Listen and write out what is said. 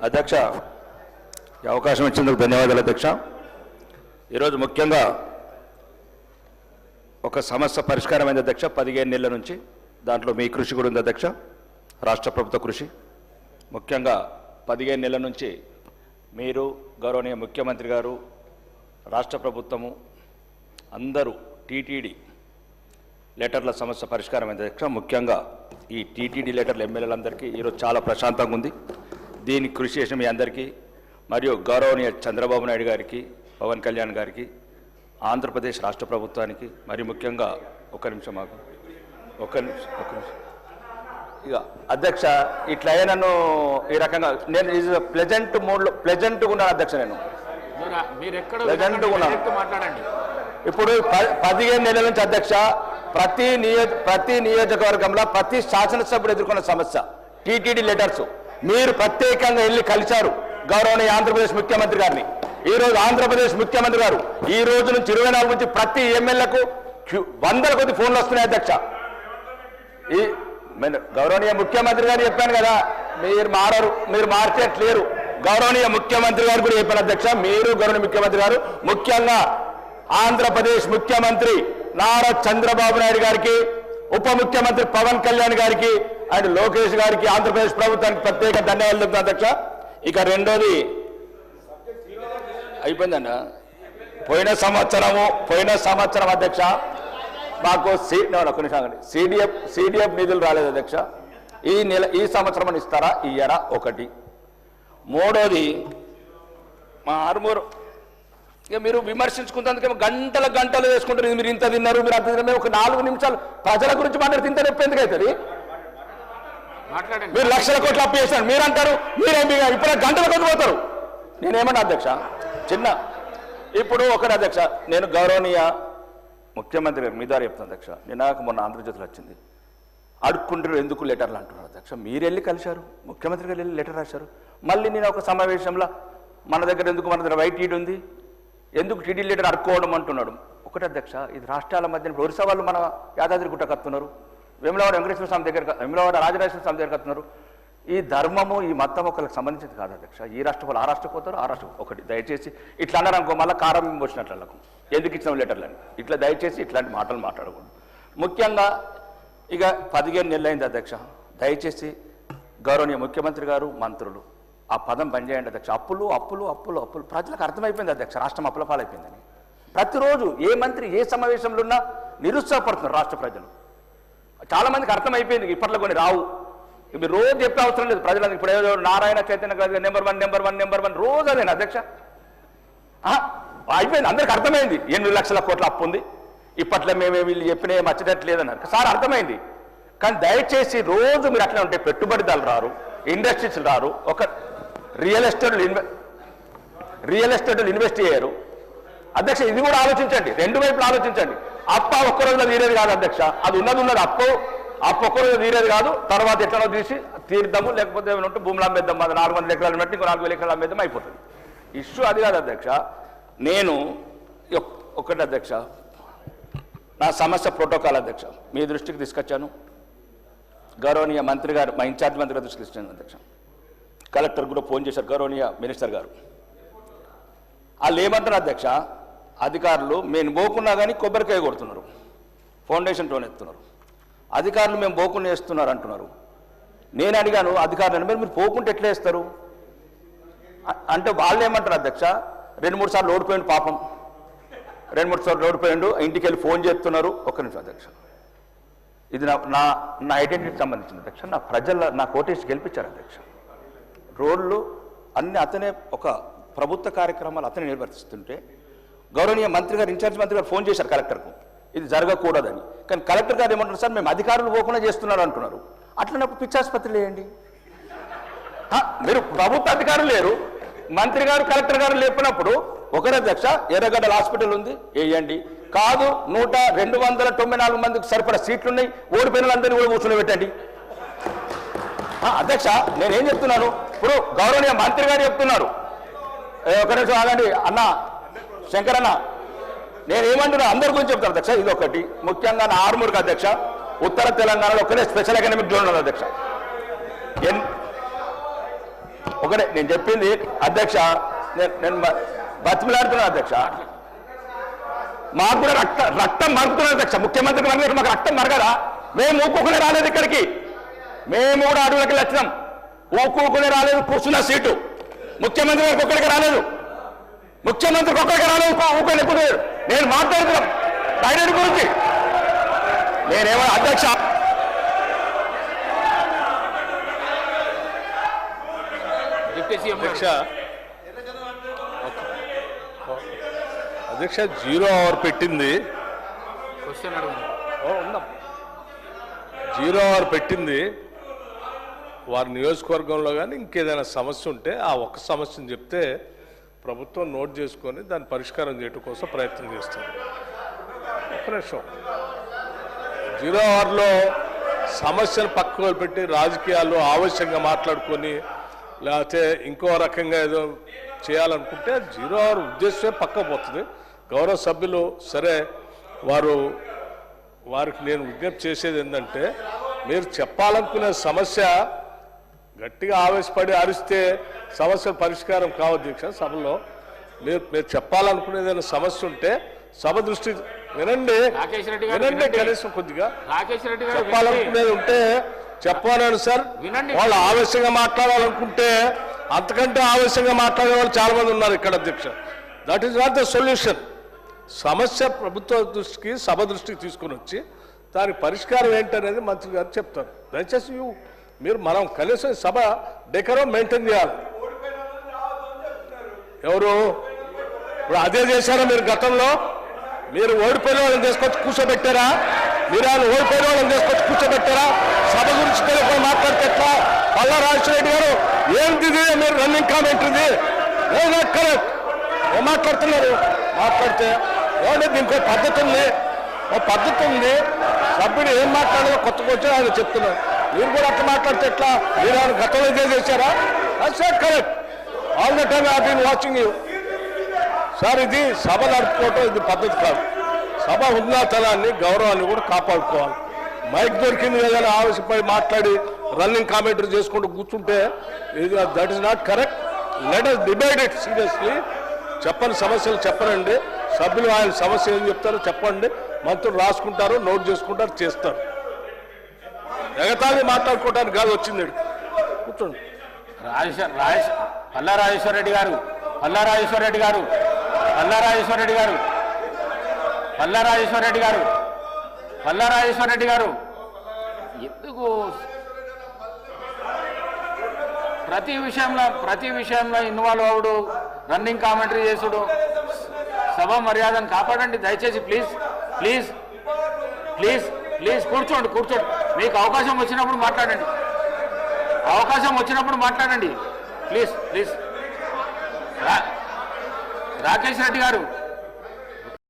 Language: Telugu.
అధ్యక్ష ఈ అవకాశం ఇచ్చినందుకు ధన్యవాదాలు అధ్యక్ష. ఈరోజు ముఖ్యంగా ఒక సమస్య పరిష్కారమైంది అధ్యక్ష 15 నెలల నుంచి. దాంట్లో మీ కృషి కూడా ఉంది అధ్యక్ష, రాష్ట్ర ప్రభుత్వ కృషి. ముఖ్యంగా 15 నెలల నుంచి మీరు గౌరవనీయ ముఖ్యమంత్రి గారు, రాష్ట్ర ప్రభుత్వము అందరూ టీటీడీ లెటర్ల సమస్య పరిష్కారమైంది అధ్యక్ష. ముఖ్యంగా ఈ టీటీడీ లెటర్ల ఎమ్మెల్యేలందరికీ ఈరోజు చాలా ప్రశాంతంగా ఉంది. దీనికి కృషి చేసిన మీ అందరికీ మరియు గౌరవనీయ చంద్రబాబు నాయుడు గారికి, పవన్ కళ్యాణ్ గారికి, ఆంధ్రప్రదేశ్ రాష్ట్ర ప్రభుత్వానికి మరి ముఖ్యంగా ఒక్క నిమిషం ఇక అధ్యక్ష ఇట్లా నన్ను ఈ రకంగా నేను ప్లెజెంట్ మూడ్లో ప్లెజెంట్గా ఉన్నాను అధ్యక్ష. నేను ప్లెజెంట్గా ఉన్నాను. ఇప్పుడు 15 నెలల నుంచి అధ్యక్ష ప్రతి నియోజకవర్గంలో ప్రతి శాసనసభ్యుడు ఎదుర్కొన్న సమస్య టీటీడీ లెటర్స్. మీరు ప్రత్యేకంగా వెళ్ళి కలిశారు గౌరవనీయ ఆంధ్రప్రదేశ్ ముఖ్యమంత్రి గారిని. ఈరోజు ఆంధ్రప్రదేశ్ ముఖ్యమంత్రి గారు ఈ రోజు నుంచి 24 నుంచి ప్రతి ఎమ్మెల్యేకు వందల కొద్ది ఫోన్లు వస్తున్నాయి అధ్యక్ష. ఈ గౌరవనీయ ముఖ్యమంత్రి గారు చెప్పాను కదా, మీరు మారరు, మీరు మార్చేట్లేరు. గౌరవనీయ ముఖ్యమంత్రి గారు కూడా చెప్పాను అధ్యక్ష. మీరు గౌరవనీయ ముఖ్యమంత్రి గారు ముఖ్యంగా ఆంధ్రప్రదేశ్ ముఖ్యమంత్రి నారా చంద్రబాబు నాయుడు గారికి, ఉప ముఖ్యమంత్రి పవన్ కళ్యాణ్ గారికి అండ్ లోకేష్ గారికి, ఆంధ్రప్రదేశ్ ప్రభుత్వానికి ప్రత్యేక ధన్యవాదాలు చెప్తాను అధ్యక్ష. ఇక రెండోది అయిపోయిందన్న, పోయిన సంవత్సరం అధ్యక్ష మాకు సిడిఎఫ్ నిధులు రాలేదు అధ్యక్ష. ఈ సంవత్సరం ఇస్తారా ఇయ్యరా ఒకటి. మూడోది మా ఆర్మూరు ఇక మీరు విమర్శించుకున్నందుకే గంటలు వేసుకుంటారు. మీరు ఇంత తిన్నారు, మీరు అంత తిన్నారు. ఒక 4 నిమిషాలు ప్రజల గురించి మాట్లాడితే ఇంత నొప్పి ఎందుకు అవుతుంది? మీరు లక్షల కోట్లు అప్పు చేశారు మీరు అంటారు, మీరేమి ఇప్పుడు గంటల కొద్ది పోతారు. నేనేమన్నా అధ్యక్ష ఇప్పుడు ఒకటి అధ్యక్ష, నేను గౌరవనీయ ముఖ్యమంత్రి గారు మీ ద్వారా చెప్తాను అధ్యక్ష. నాకు మొన్న ఆంధ్రజ్యోతిలో వచ్చింది, అడుక్కుంటారు ఎందుకు లెటర్లు అంటున్నారు అధ్యక్ష. మీరు వెళ్ళి కలిశారు, ముఖ్యమంత్రి గారు వెళ్ళి లెటర్ రాశారు. మళ్ళీ నేను ఒక సమావేశంలో మన దగ్గర వైట్ ఈడ్ ఉంది, ఎందుకు టీడీ లెటర్ అడుక్కోవడం అంటున్నాడు. ఒకటి అధ్యక్ష, ఇది రాష్ట్రాల మధ్య ఒరిస్సా వాళ్ళు మన యాదాద్రి గుట్ట కత్తున్నారు, వేములవాడ వెంకటేశ్వర స్వామి దగ్గర, వేములవాడ రాజరాజేశ్వర స్వామి దగ్గర కత్తున్నారు. ఈ ధర్మము ఈ మతం ఒకరికి సంబంధించింది కాదు అధ్యక్ష. ఈ రాష్ట్ర వాళ్ళు ఆ రాష్ట్రం పోతారు, ఆ రాష్ట్రం ఒకటి. దయచేసి ఇట్లా అన్నారు అనుకో, మళ్ళీ కారం వచ్చినట్లకు ఎందుకు ఇచ్చిన లెటర్లని ఇట్లా దయచేసి ఇట్లాంటి మాటలు మాట్లాడకూడదు. ముఖ్యంగా ఇక 15 నెలలు అయింది అధ్యక్ష. దయచేసి గౌరవనీయ ముఖ్యమంత్రి గారు, మంత్రులు ఆ పదం పనిచేయండి అధ్యక్ష. అప్పులు అప్పులు అప్పులు అప్పులు ప్రజలకు అర్థమైపోయింది అధ్యక్ష, రాష్ట్రం అప్పుల పాలైపోయిందని. ప్రతిరోజు ఏ మంత్రి ఏ సమావేశంలో ఉన్నా నిరుత్సాహపడుతున్నారు రాష్ట్ర ప్రజలు. చాలా మందికి అర్థమైపోయింది, ఇప్పట్లో కొన్ని రావు. మీరు రోజు చెప్పే అవసరం లేదు ప్రజలకు. ఇప్పుడు ఏదో నారాయణ చైతన్య గారు నెంబర్ వన్ రోజు అదేనా అధ్యక్ష? అయిపోయింది, అందరికి అర్థమైంది 8 లక్షల కోట్ల అప్పు ఉంది. ఇప్పట్లో మేమే వీళ్ళు చెప్పిన ఏం వచ్చేటట్లేదన్నారు సార్, అర్థమైంది. కానీ దయచేసి రోజు మీరు అట్లా ఉంటే పెట్టుబడిదారులు రారు, ఇండస్ట్రీస్ రారు, ఒక రియల్ ఎస్టేట్లు ఇన్వెస్ట్ చేయరు అధ్యక్ష. ఇది కూడా ఆలోచించండి, 2 వైపులు ఆలోచించండి. అప్ప ఒక్క రోజులో తీరేది కాదు అధ్యక్ష, అది ఉన్నది అప్పు ఒక్క రోజు తీరేది కాదు. తర్వాత ఎట్లనో తీసి తీర్దాము, లేకపోతే ఏమైనా ఉంటే భూములు అమ్మేద్దాం, అది 400 ఎకరాలు బట్టి ఇంకో 4000 ఎకరాలు అమ్మేద్దాం, అయిపోతుంది. ఇష్యూ అది కాదు అధ్యక్ష. నేను ఒకటి అధ్యక్ష, నా సమస్య ప్రోటోకాల్ అధ్యక్ష మీ దృష్టికి తీసుకొచ్చాను. గౌరవనీయ మంత్రి గారు, మా ఇన్ఛార్జ్ మంత్రి గారు దృష్టికి తీసుకొచ్చాను అధ్యక్ష. కలెక్టర్ కూడా ఫోన్ చేశారు, గౌరవనీయ మినిస్టర్ గారు. వాళ్ళు ఏమంటారు అధ్యక్ష, అధికారులు మేము పోకున్నా కానీ కొబ్బరికాయ కొడుతున్నారు, ఫౌండేషన్ టోన్ ఎత్తున్నారు. అధికారులు మేము పోకుండా వేస్తున్నారు అంటున్నారు. నేను అడిగాను అధికారులను, మీరు పోకుంటే ఎట్లా వేస్తారు అంటే వాళ్ళు ఏమంటారు అధ్యక్ష, 2-3 సార్లు ఓడిపోయిండు పాపం, 2-3 సార్లు ఓడిపోయిండు, ఇంటికి వెళ్ళి ఫోన్ చేస్తున్నారు. ఒక్క నిమిషం అధ్యక్ష, ఇది నా ఐడెంటిటీకి సంబంధించింది అధ్యక్ష. నా ప్రజల నా కోటేసి గెలిపించారు అధ్యక్ష. రోడ్లు అన్ని అతనే, ఒక ప్రభుత్వ కార్యక్రమాలు అతనే నిర్వర్తిస్తుంటే గౌరవనీయ మంత్రి గారు, ఇన్ఛార్జ్ మంత్రి గారు ఫోన్ చేశారు కలెక్టర్కు ఇది జరగకూడదని. కానీ కలెక్టర్ గారు ఏమంటున్నారు, సార్ మేము అధికారులు పోకుండా చేస్తున్నారు అంటున్నారు. అట్లనప్పుడు పిచ్చాసుపత్రి వేయండి. మీరు ప్రభుత్వ అధికారులు లేరు, మంత్రి గారు కలెక్టర్ గారు లేపినప్పుడు ఒకరే అధ్యక్ష, ఎర్రగడ్డల హాస్పిటల్ ఉంది వేయండి. కాదు 294 మందికి సరిపడా సీట్లు ఉన్నాయి, ఓడిపోయిన వాళ్ళందరినీ కూడా కూర్చొని పెట్టండి అధ్యక్ష. నేనేం చెప్తున్నాను, ఇప్పుడు గౌరవనీయ మంత్రి గారు చెప్తున్నారు, ఒక నిమిషం ఆగండి అన్న శంకర్ అన్న, నేనేమంటున్నా అందరి గురించి చెప్తాను అధ్యక్ష. ఇది ఒకటి ముఖ్యంగా నా ఆర్మూర్కి అధ్యక్ష, ఉత్తర తెలంగాణలో ఒకనే స్పెషల్ ఎకనామిక్ జోన్ ఉన్నది అధ్యక్ష. ఒకటే నేను చెప్పింది అధ్యక్ష, నేను బతిమిలాడుతున్నాను అధ్యక్ష. మాకు కూడా రక్తం మరుగుతున్నారు అధ్యక్ష. ముఖ్యమంత్రికి మరగలేదు, మాకు రక్తం మరగదా? మేము ఊపుకునే రాలేదు ఇక్కడికి, మేము కూడా అడవులకి వచ్చినాం. ఊపుకునే రాలేదు, కూర్చున్న సీటు ముఖ్యమంత్రి గారికి ఒక్కడికి రాలేదు, ముఖ్యమంత్రికి ఒక్కడికి రాలేదు. ఊకొని ఎప్పుడు నేను మాట్లాడుతున్నాం బైడెన్ గురించి. నేనేమో అధ్యక్ష అధ్యక్ష 0 అవర్ పెట్టింది, 0 అవర్ పెట్టింది. వారి నియోజకవర్గంలో కానీ ఇంకేదైనా సమస్య ఉంటే ఆ ఒక్క సమస్యను చెప్తే ప్రభుత్వం నోట్ చేసుకొని దాన్ని పరిష్కారం చేయడం కోసం ప్రయత్నం చేస్తుంది. ఒక్క నిమిషం, 0 అవర్లో సమస్యలు పక్కకు పెట్టి రాజకీయాలు ఆవశ్యంగా మాట్లాడుకొని లేకపోతే ఇంకో రకంగా ఏదో చేయాలనుకుంటే 0 అవర్ ఉద్దేశమే పక్క పోతుంది. గౌరవ సభ్యులు సరే, వారికి నేను విజ్ఞప్తి చేసేది ఏంటంటే, మీరు చెప్పాలనుకునే సమస్య గట్టిగా ఆవేశపడి అరిస్తే సమస్య పరిష్కారం కావద్దు దీక్ష. సభలో మీరు చెప్పాలనుకునేదైనా సమస్య ఉంటే సభ దృష్టి వినండి, కనీసం కొద్దిగా చెప్పాలనుకునేది ఉంటే చెప్పాలని సార్. వాళ్ళు ఆవేశంగా మాట్లాడాలనుకుంటే అంతకంటే ఆవేశంగా మాట్లాడే వాళ్ళు చాలా మంది ఉన్నారు ఇక్కడ అధ్యక్ష. That is not the solution. సమస్య ప్రభుత్వ దృష్టికి సభ దృష్టికి తీసుకుని వచ్చి దానికి పరిష్కారం ఏంటనేది మంత్రి గారు చెప్తారు. దయచేసి మనం కనీసం సభ డెకరం మెయింటైన్ చేయాలి. ఎవరు ఇప్పుడు అదే చేశారా? మీరు గతంలో మీరు ఓడిపోయిన వాళ్ళని తీసుకొచ్చి కూర్చోబెట్టారా? మీరు ఆయన ఓడిపోయిన వాళ్ళని తీసుకొచ్చి కూర్చోబెట్టారా? సభ గురించి తెలియకుండా మాట్లాడితే ఎట్లా? పల్లా రాజశేఖర గారు ఏంటి మీరు రన్నింగ్ కామెంట్ ఇది కరెక్ట్ ఏం మాట్లాడుతున్నారు? మాట్లాడితే ఏమంటే దీనికి ఒక పద్ధతి ఉంది, సభ్యుడు ఏం మాట్లాడాలో కొత్తగా వచ్చి ఆయన చెప్తున్నారు. మీరు కూడా అట్లా మాట్లాడితే ఎట్లా? మీరు ఆయన గతంలో ఇదే చేశారా? Correct. All the time I been watching you sir. ఇది సభ నడుపుకోవటం ఇది పద్ధతి కాదు. సభ ఉన్నతనాన్ని గౌరవాన్ని కూడా కాపాడుకోవాలి. మైక్ దొరికింది కదా ఆవేశపడి మాట్లాడి రన్నింగ్ కామెంటరీ చేసుకుంటూ కూర్చుంటే that is not correct. Let us debate it seriously. చెప్పని సమస్యలు చెప్పనండి, సభ్యులు ఆయన సమస్య ఏం చెప్తారో చెప్పండి, మంత్రులు రాసుకుంటారు, నోట్ చేసుకుంటారు, చేస్తారు. ఎగతాళి మాట్లాడుకోవడానికి కాదు వచ్చింది. కూర్చోండి. పల్లా రాజేశ్వర రెడ్డి గారు ఎందుకు ప్రతి విషయంలో ఇన్వాల్వ్ అవుడు, రన్నింగ్ కామెంటరీ చేసుడు? సభ మర్యాదను కాపాడండి దయచేసి. ప్లీజ్ కూర్చోండి. మీకు అవకాశం వచ్చినప్పుడు మాట్లాడండి. ప్లీజ్. రాకేష్ రెడ్డి గారు